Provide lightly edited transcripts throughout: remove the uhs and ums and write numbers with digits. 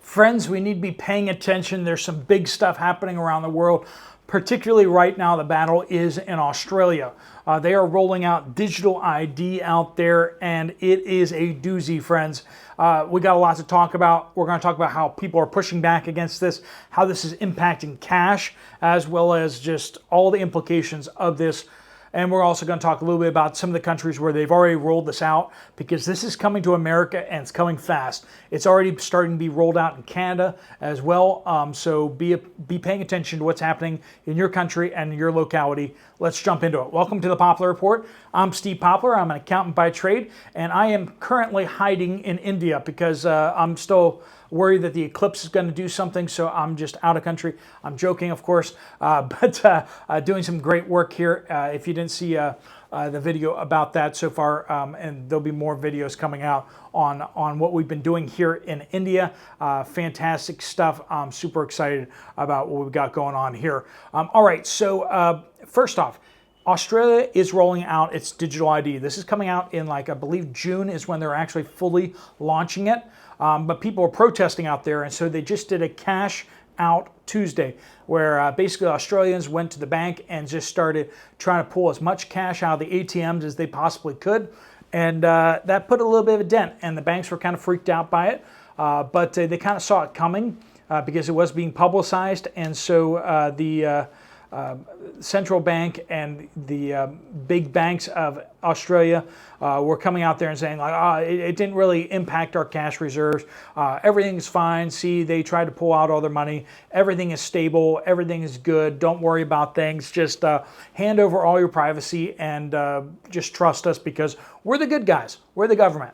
Friends, we need to be paying attention. There's some big stuff happening around the world. Particularly right now, the battle is in Australia. They are rolling out digital ID out there, and it is a doozy, friends. We got a lot to talk about. We're going to talk about how people are pushing back against this, how this is impacting cash, as well as just all the implications of this. And we're also going to talk a little bit about some of the countries where they've already rolled this out, because this is coming to America and it's coming fast. It's already starting to be rolled out in Canada as well. So be paying attention to what's happening in your country and your locality. Let's jump into it. Welcome to the Poplar Report. I'm Steve Poplar. I'm an accountant by trade, and I am currently hiding in India because I'm still worried that the eclipse is going to do something, so I'm just out of country. I'm joking, of course, but doing some great work here. If you didn't see the video about that so far, and there'll be more videos coming out on what we've been doing here in India. Fantastic stuff. I'm super excited about what we've got going on here. All right, so first off, Australia is rolling out its digital ID. This is coming out in, like, I believe June is when they're actually fully launching it. But people are protesting out there, and so they just did a cash out Tuesday, where basically Australians went to the bank and just started trying to pull as much cash out of the ATMs as they possibly could. And that put a little bit of a dent, and the banks were kind of freaked out by it. But they kind of saw it coming because it was being publicized, and so the central bank and the big banks of Australia were coming out there and saying, like, it didn't really impact our cash reserves. Everything's fine. See, they tried to pull out all their money. Everything is stable. Everything is good. Don't worry about things. Just hand over all your privacy and just trust us, because we're the good guys. We're the government.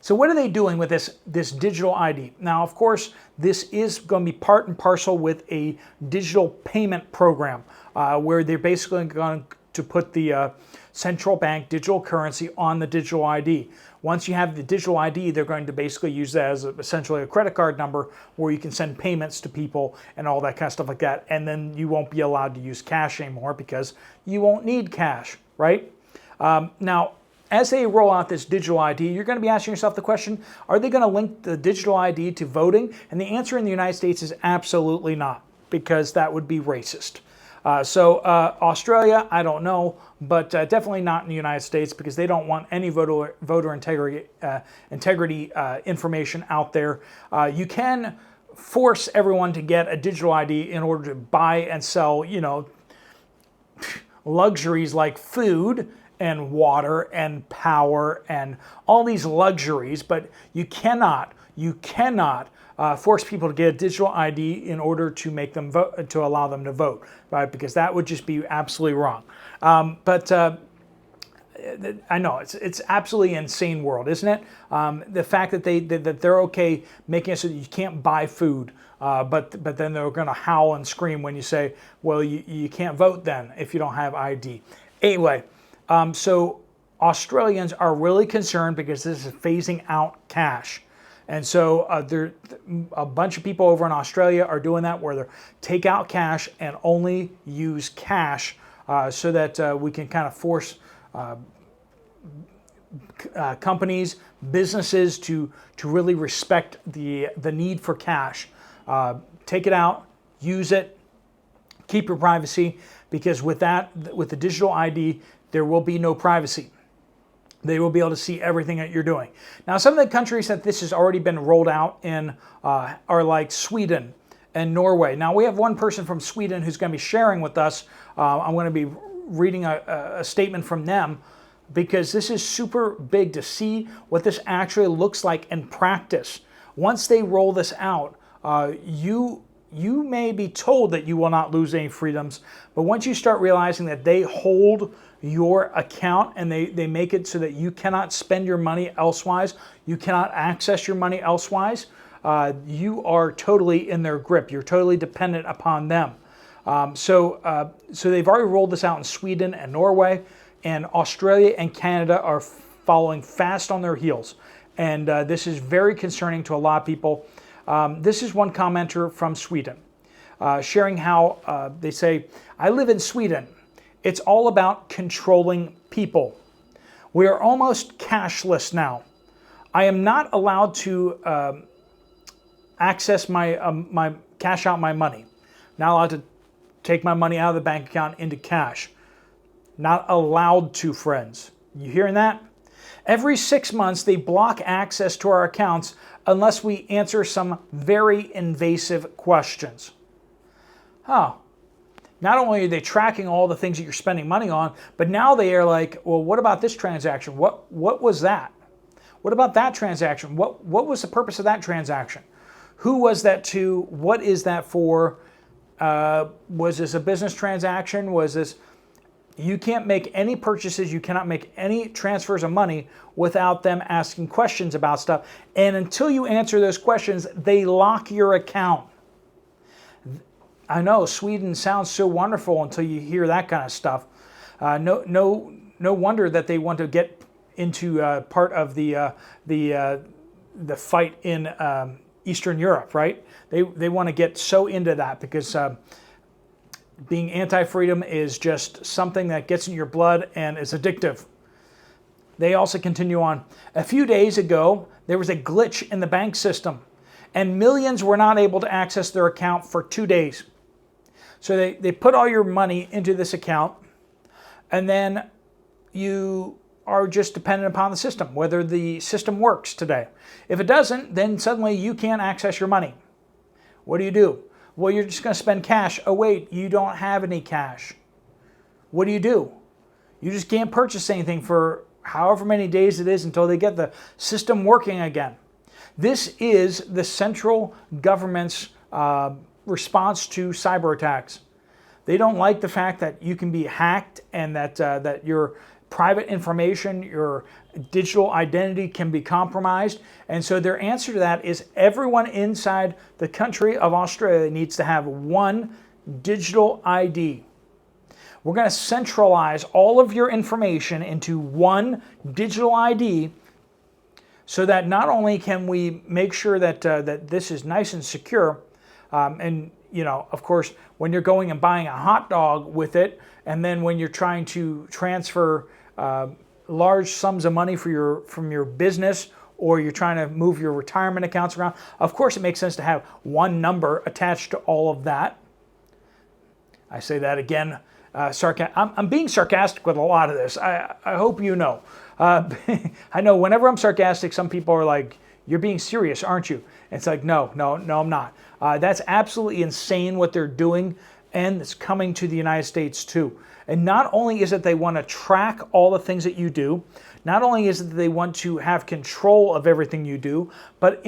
So what are they doing with this digital ID? Now, of course, this is going to be part and parcel with a digital payment program where they're basically going to put the central bank digital currency on the digital ID. Once you have the digital ID, they're going to basically use that as essentially a credit card number where you can send payments to people and all that kind of stuff like that. And then you won't be allowed to use cash anymore because you won't need cash, right? Now, as they roll out this digital ID, you're going to be asking yourself the question, are they going to link the digital ID to voting? And the answer in the United States is absolutely not, because that would be racist. So Australia, I don't know, but definitely not in the United States, because they don't want any voter integrity information out there. You can force everyone to get a digital ID in order to buy and sell, you know, luxuries like food and water and power and all these luxuries, but you cannot force people to get a digital ID in order to make them vote, to allow them to vote, right? Because that would just be absolutely wrong. But I know it's absolutely insane world, isn't it? The fact that they're okay making it so that you can't buy food, but then they're going to howl and scream when you say, well, you can't vote then if you don't have ID. Anyway. So Australians are really concerned because this is phasing out cash. And so a bunch of people over in Australia are doing that, where they take out cash and only use cash so that we can kind of force companies, businesses to really respect the need for cash. Take it out, use it, keep your privacy, because with the digital ID, there will be no privacy. They will be able to see everything that you're doing. Now, some of the countries that this has already been rolled out in are like Sweden and Norway. Now, we have one person from Sweden who's going to be sharing with us. I'm going to be reading a statement from them, because this is super big to see what this actually looks like in practice. Once they roll this out, you may be told that you will not lose any freedoms, but once you start realizing that they hold your account and they make it so that you cannot spend your money elsewise, you cannot access your money elsewise, you are totally in their grip. You're totally dependent upon them. So they've already rolled this out in Sweden and Norway, and Australia and Canada are following fast on their heels. And this is very concerning to a lot of people. This is one commenter from Sweden sharing how they say, I live in Sweden. It's all about controlling people. We are almost cashless now. I am not allowed to access cash out my money. Not allowed to take my money out of the bank account into cash. Not allowed to, friends. You hearing that? Every 6 months, they block access to our accounts unless we answer some very invasive questions. Oh, not only are they tracking all the things that you're spending money on, but now they are like, well, what about this transaction? What was that? What about that transaction? What was the purpose of that transaction? Who was that to? What is that for? Was this a business transaction? Was this... You can't make any purchases, you cannot make any transfers of money without them asking questions about stuff. And until you answer those questions, they lock your account. I know Sweden sounds so wonderful until you hear that kind of stuff. No wonder that they want to get into part of the fight in Eastern Europe, right? They want to get so into that because being anti-freedom is just something that gets in your blood and is addictive. They also continue on. A few days ago, there was a glitch in the bank system, and millions were not able to access their account for 2 days. So they put all your money into this account, and then you are just dependent upon the system, whether the system works today. If it doesn't, then suddenly you can't access your money. What do? Well, you're just going to spend cash. Oh, wait, you don't have any cash. What do? You just can't purchase anything for however many days it is until they get the system working again. This is the central government's response to cyber attacks. They don't like the fact that you can be hacked and that your private information, your digital identity can be compromised. And so their answer to that is everyone inside the country of Australia needs to have one digital ID. We're going to centralize all of your information into one digital ID so that not only can we make sure that this is nice and secure, and of course, when you're going and buying a hot dog with it, and then when you're trying to transfer large sums of money from your business, or you're trying to move your retirement accounts around, of course it makes sense to have one number attached to all of that. I say that again, I'm being sarcastic with a lot of this. I hope you know. I know whenever I'm sarcastic, some people are like, you're being serious, aren't you? And it's like, no, I'm not. That's absolutely insane what they're doing, and it's coming to the United States too. And not only is it they want to track all the things that you do, not only is it that they want to have control of everything you do, but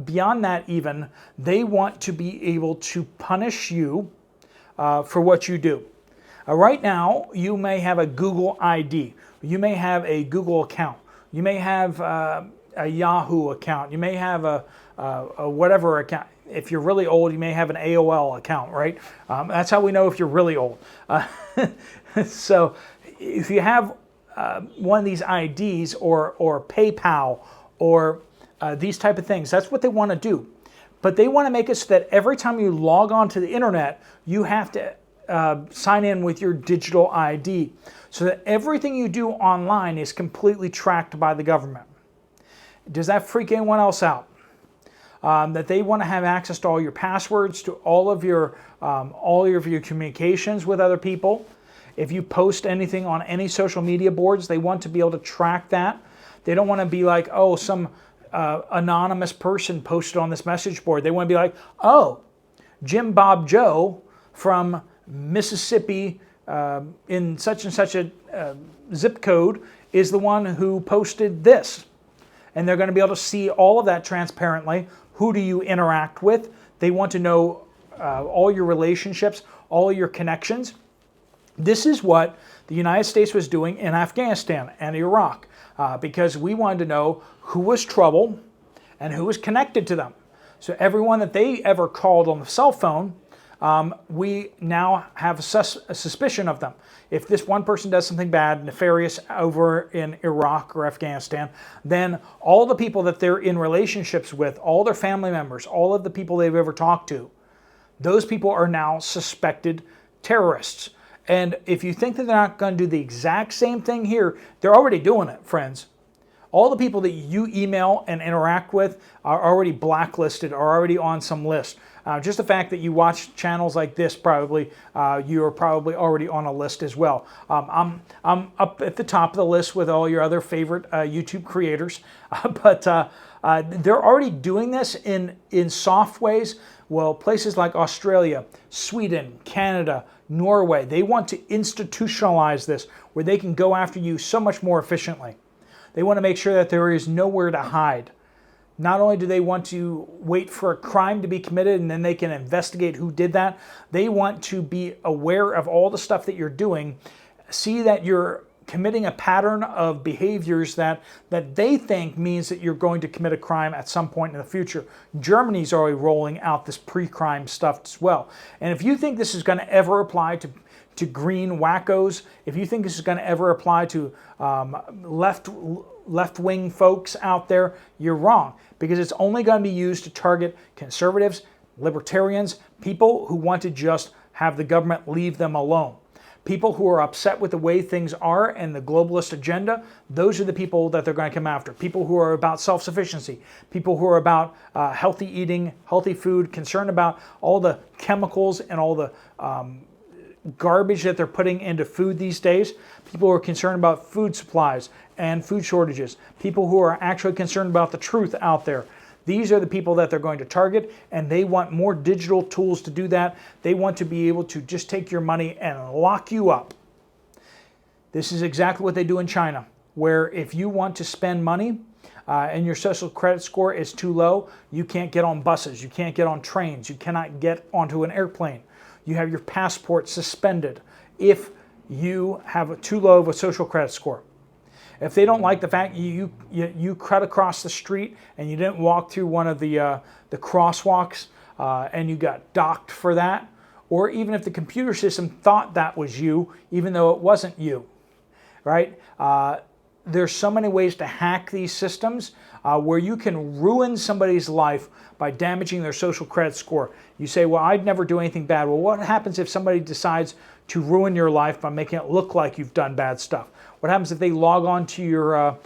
beyond that even, they want to be able to punish you for what you do. Right now, you may have a Google ID. You may have a Google account. You may have a Yahoo account. You may have a whatever account. If you're really old, you may have an AOL account, right? That's how we know if you're really old. So if you have one of these IDs or PayPal or these type of things, that's what they want to do. But they want to make it so that every time you log on to the internet, you have to sign in with your digital ID so that everything you do online is completely tracked by the government. Does that freak anyone else out? That they want to have access to all your passwords, to all of your communications with other people. If you post anything on any social media boards, they want to be able to track that. They don't want to be like, oh, some anonymous person posted on this message board. They want to be like, oh, Jim Bob Joe from Mississippi in such and such a zip code is the one who posted this. And they're going to be able to see all of that transparently. Who do you interact with? They want to know all your relationships, all your connections. This is what the United States was doing in Afghanistan and Iraq because we wanted to know who was trouble and who was connected to them. So everyone that they ever called on the cell phone, we now have a suspicion of them. If this one person does something bad, nefarious over in Iraq or Afghanistan, then all the people that they're in relationships with, all their family members, all of the people they've ever talked to, those people are now suspected terrorists. And if you think that they're not going to do the exact same thing here, they're already doing it, friends. All the people that you email and interact with are already blacklisted, are already on some list. Just the fact that you watch channels like this, probably you are probably already on a list as well. I'm up at the top of the list with all your other favorite YouTube creators, but they're already doing this in soft ways. Well, places like Australia, Sweden, Canada, Norway, they want to institutionalize this where they can go after you so much more efficiently. They want to make sure that there is nowhere to hide. Not only do they want to wait for a crime to be committed and then they can investigate who did that, they want to be aware of all the stuff that you're doing, see that you're committing a pattern of behaviors that they think means that you're going to commit a crime at some point in the future. Germany's already rolling out this pre-crime stuff as well. And if you think this is going to ever apply to green wackos, if you think this is going to ever apply to left-wing folks out there, you're wrong, because it's only going to be used to target conservatives, libertarians, people who want to just have the government leave them alone. People who are upset with the way things are and the globalist agenda, those are the people that they're going to come after. People who are about self-sufficiency, people who are about healthy eating, healthy food, concerned about all the chemicals and all the garbage that they're putting into food these days. People who are concerned about food supplies and food shortages. People who are actually concerned about the truth out there. These are the people that they're going to target, and they want more digital tools to do that. They want to be able to just take your money and lock you up. This is exactly what they do in China, where if you want to spend money and your social credit score is too low, you can't get on buses, you can't get on trains, you cannot get onto an airplane. You have your passport suspended if you have too low of a social credit score. If they don't like the fact you cut across the street and you didn't walk through one of the crosswalks and you got docked for that, or even if the computer system thought that was you, even though it wasn't you, right? There's so many ways to hack these systems where you can ruin somebody's life by damaging their social credit score. You say, well, I'd never do anything bad. Well, what happens if somebody decides to ruin your life by making it look like you've done bad stuff? What happens if they log on to your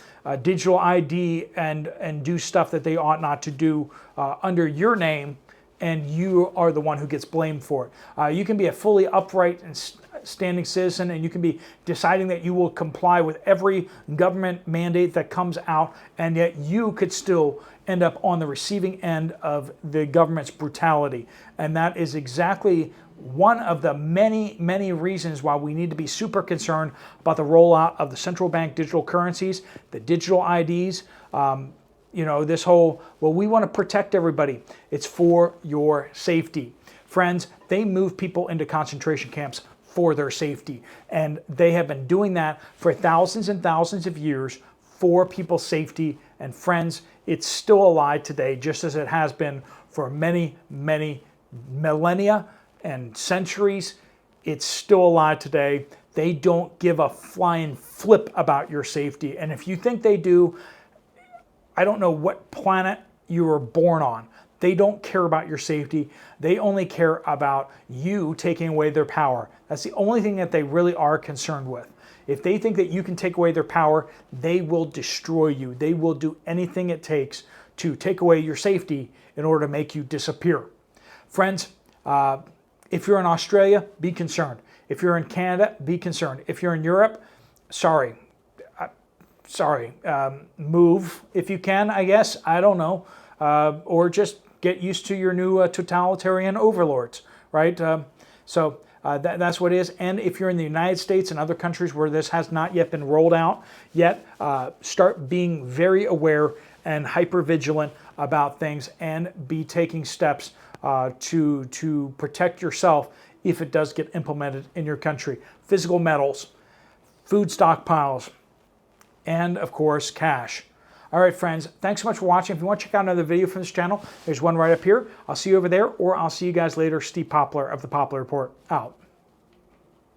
digital ID and do stuff that they ought not to do under your name, and you are the one who gets blamed for it? You can be a fully upright and standing citizen, and you can be deciding that you will comply with every government mandate that comes out, and yet you could still end up on the receiving end of the government's brutality. And that is exactly one of the many, many reasons why we need to be super concerned about the rollout of the central bank digital currencies, the digital IDs, this whole, well, we want to protect everybody. It's for your safety. Friends, they move people into concentration camps for their safety. And they have been doing that for thousands and thousands of years for people's safety. And friends, it's still a lie today, just as it has been for many, many millennia and centuries. It's still a lie today. They don't give a flying flip about your safety. And if you think they do, I don't know what planet you were born on. They don't care about your safety. They only care about you taking away their power. That's the only thing that they really are concerned with. If they think that you can take away their power, they will destroy you. They will do anything it takes to take away your safety in order to make you disappear. Friends, if you're in Australia, be concerned. If you're in Canada, be concerned. If you're in Europe, sorry. Move if you can, I guess. I don't know. Or just get used to your new totalitarian overlords, right? That's what it is. And if you're in the United States and other countries where this has not yet been rolled out yet, start being very aware and hyper vigilant about things and be taking steps to protect yourself if it does get implemented in your country. Physical metals, food stockpiles, and of course, cash. All right, friends, thanks so much for watching. If you want to check out another video from this channel, there's one right up here. I'll see you over there, or I'll see you guys later. Steve Poplar of the Poplar Report, out.